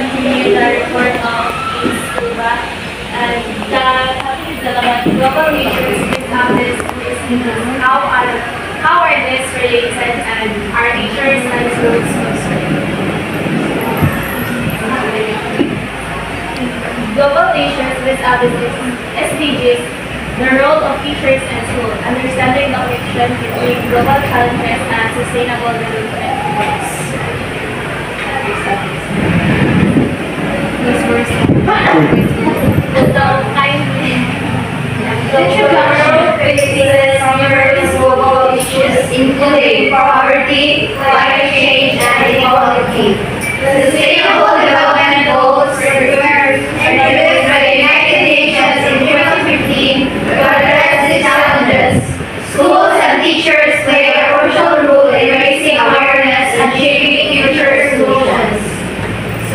continue the report of East Cuba. And the topic is about global issues with this how are these related and are teachers and schools concerned? Global issues with SDGs, the role of teachers and schools, understanding the connection between global challenges and sustainable development goals. Global issues including poverty, climate change, and inequality. The Sustainable Development Goals were introduced by the United Nations in 2015 to address these challenges. Schools and teachers play a crucial role in raising awareness and shaping future solutions.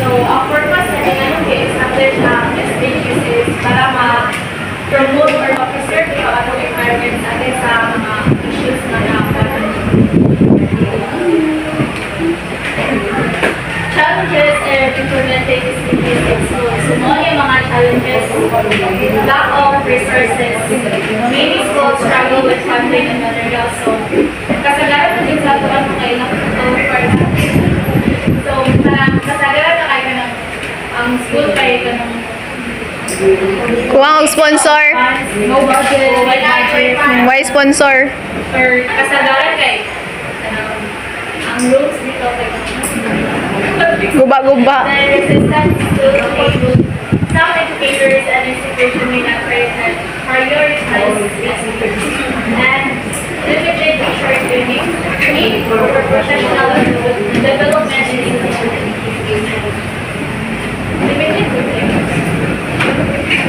So, ang purpose na ginanong i-establish ang SDGs is para ma-promote or ma-preserve yung atong environment natin sa mga issues na nakapagod. Challenges in implementing SDGs in schools. So, mga yung mga challenges, lack of resources. Many schools struggle with funding and materials. So, kasagaran na din sa tuwan mga ilang for so, kasagaran na kayo ng ang school kayo ka ng kuha ang sponsor. no budget, wide budget. Why sponsor? Or kasagaran kayo. Ang rules dito kayo. Guba-guba. The resistance to able some educators and institutions may not prioritize and limited teacher training need for professional development in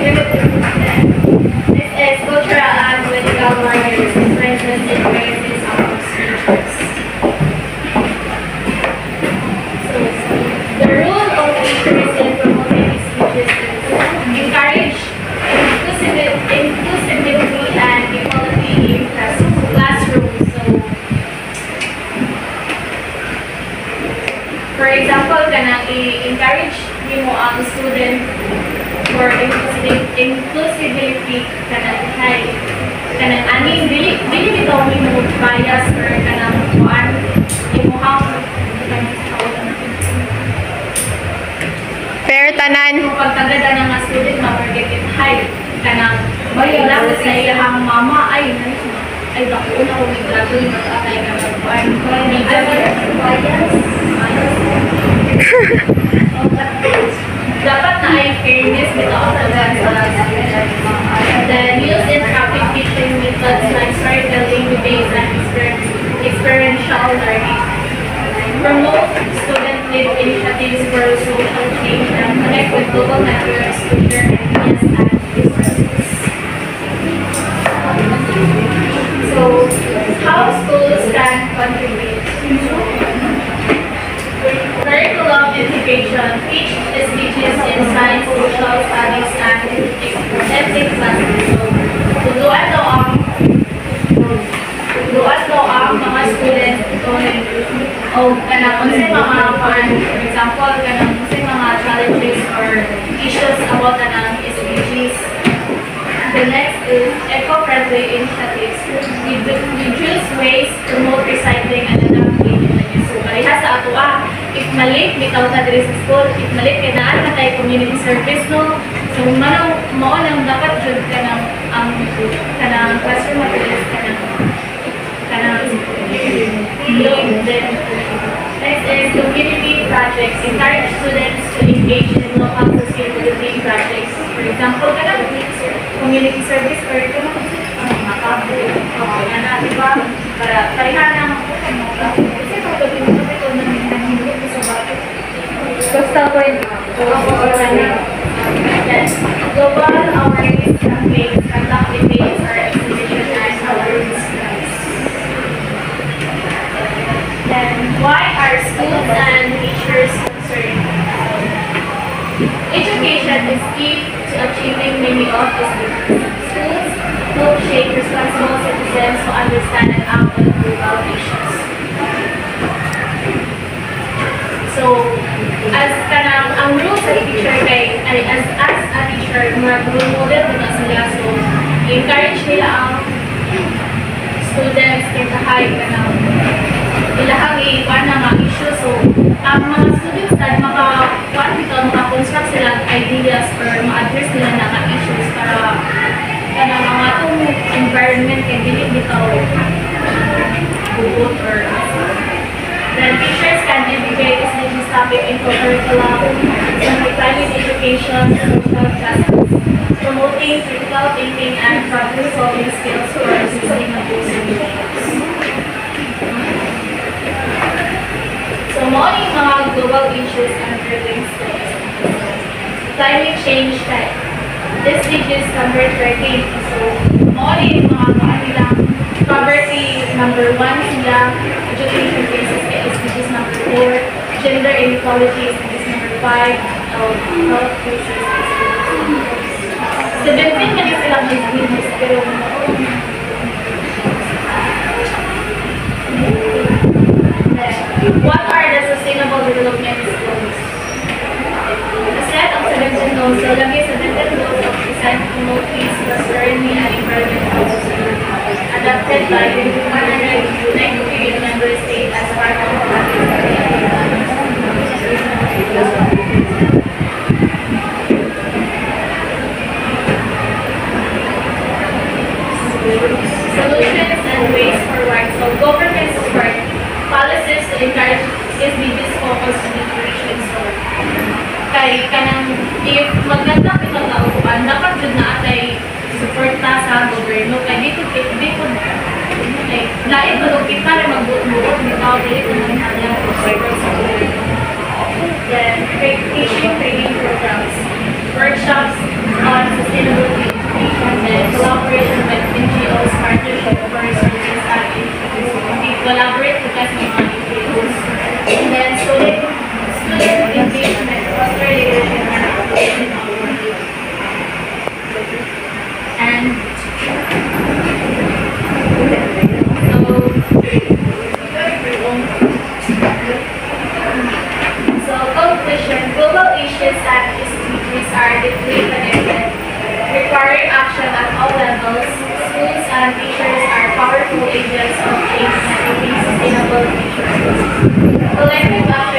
this is cultural and political barriers, differences in races among teachers. The role of teachers in promoting speeches is encourage inclusivity and equality in classrooms. So, for example, kanang i-encourage mo ang student for inclusivity kanang ani dili bitaw mo bias or kanang kuan imuhang Fair tanan. kung pagtagada ng mga student ma-predict high kanang lapos na ilahang mama ay dako na ko graduate mag-apply ka mag-kuan dapat na ay fairness bitaw sa the use in traffic teaching methods like storytelling, debates, and experiential learning. Promote student-led initiatives for social change and connect with global networks to share ideas and resources. So, how schools can contribute? Curriculum education, teach SDGs in science, social studies, and ethics classes. So, tuduan daw ang mga students o kanang unsay mga for example kanang unsay mga challenges or issues about kanang SDGs. The next is eco-friendly initiatives. Reduce waste, promote recycling, and adapt clean energy. So, parehas sa ato if malit, bitaw ta diri sa school, if malit kay naa na tayo community service no. So, mao nang dapat jud kanang kanang classroom materials kanang next is community projects. Encourage students to engage in local sustainability projects. For example, community service or makabu. Diba? Para parihan ng kasi coastal point. Global awareness campaigns, conduct debates or exhibition and awareness. Then, why are schools and teachers concerned? Education is key to achieving many of these goals. Schools help shape responsible citizens who understand and act on global issues. So, So, as kanang ang role sa teacher kay as a teacher, mga role model na sila. So, encourage nila ang students kay kahay kanang ilahang iwan na mga issue. So, ang mga students na maka-construct sila ideas or ma-address nila na mga issues para kanang mga itong environment kay dili bitaw bugot or then teachers can integrate this topic into curriculum, climate education, social justice, promoting critical thinking and problem-solving skills for sustainable solutions. So, mga yung mga global issues and prevailing states. Climate change type. This is number 13. So, mga yung mga kanilang poverty, number 1 sila, education basis kay SDGs number 4, gender inequality SDGs number 5, health basis SDGs. 17 na silang SDGs, pero what are the sustainable development goals? A set of 17 goals. So, lagi 17 goals of design to promote peace, prosperity, and environmental security. Adopted by the United Member States as part of the solutions and ways forward. So, government's work. Policies to encourage SDGs focus on nutrition. So, kay kanang if maganda kita kauban, dapat jud na atay suporta sa gobyerno kay dito kay lain balog kita rin magbuot bitaw dili ko nang halang support sa gobyerno. Then, teaching training programs, workshops on sustainability education, and collaboration with NGOs, partnership for researchers and collaborate with us mga NGOs. And then, student engagement, foster leadership, and so conclusion, global issues and SDGs are deeply connected, requiring action at all levels. Schools and teachers are powerful agents of change and sustainable future. Collective action